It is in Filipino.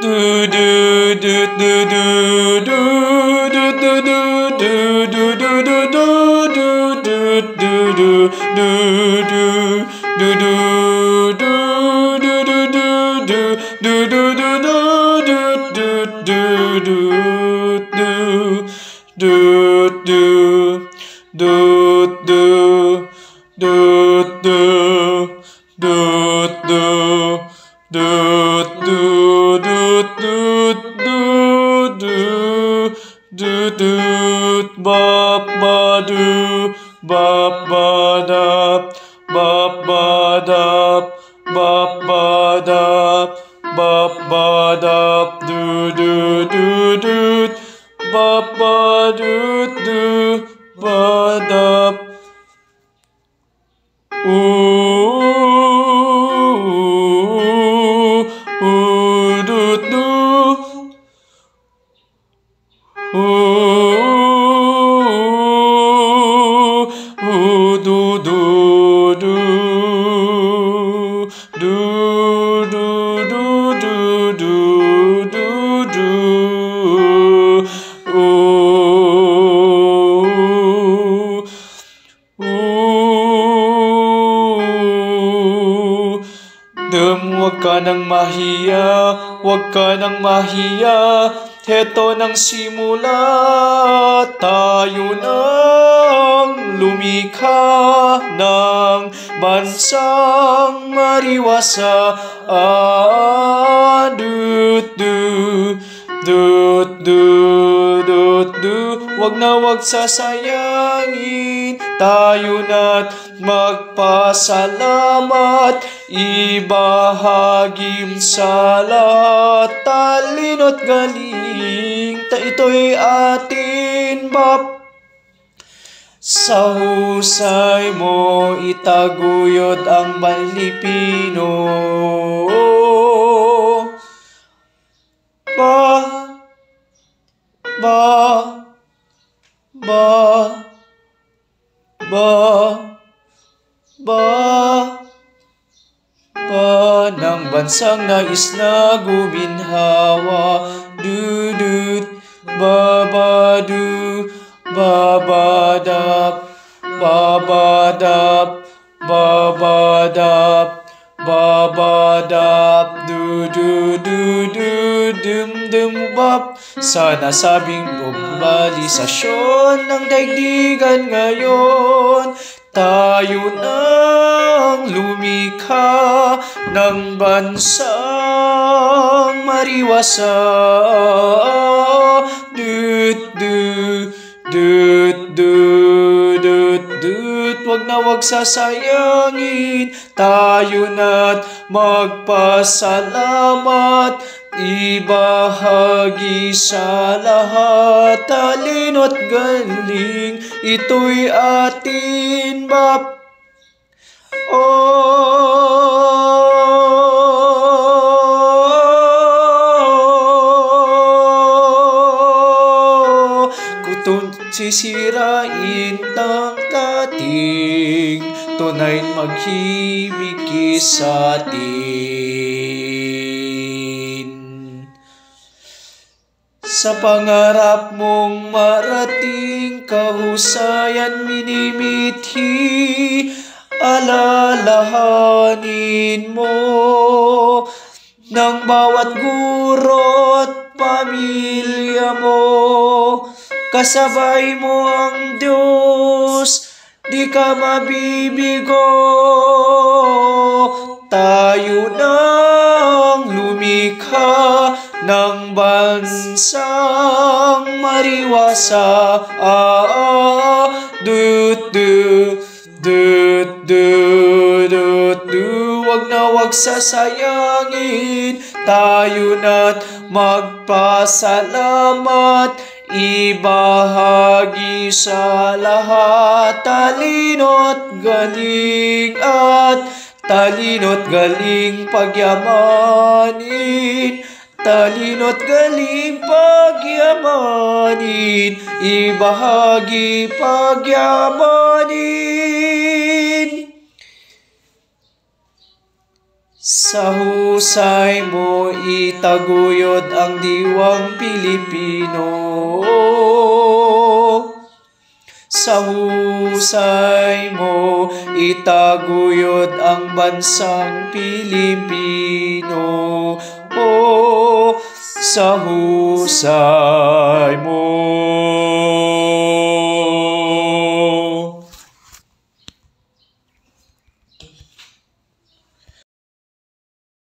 do do do do do do do do do do do do do do do do Huwag ka nang mahiya, huwag ka nang mahiya. Heto nang simula, tayo nang lumikha ng bansang mariwasa. Huwag na huwag sasayangin, tayo na't magpasalamat. Ibahagim sa lahat, talino't galing, ito'y atin bap. Sa husay mo itaguyod ang Pilipino. Ng bansang nais na guminhawa. Dudut, babadu, babadap, babadap, babadap, babadap, dum-dum-bap. Sa nasabing globalisasyon ng daigdigan ngayon, tayo nang lumikha ng bansang mariwasa. Huwag na huwag sasayangin, tayo na't magpasalamat. Ibahagi sa lahat, talino't galing, ito'y atin bap. Kung sisirain ng dating, tunay maghimik sa atin. Sa pangarap mong marating, kahusayan minimithi, alalahanin mo ng bawat guro't pamilya mo. Kasabay mo ang Diyos, di ka mabibigo. Tayo nang lumikha ng bansang mariwasa. Huwag na huwag sasayangin, tayo na't magpasalamat. Ibahagi sa lahat, talino't galing at talino't galing pagyamanin. Talino't galing pagyamanin, ibahagi pagyamanin. Sa husay mo itaguyod ang diwang Pilipino. Sa husay mo itaguyod ang bansang Pilipino. Sa husay mo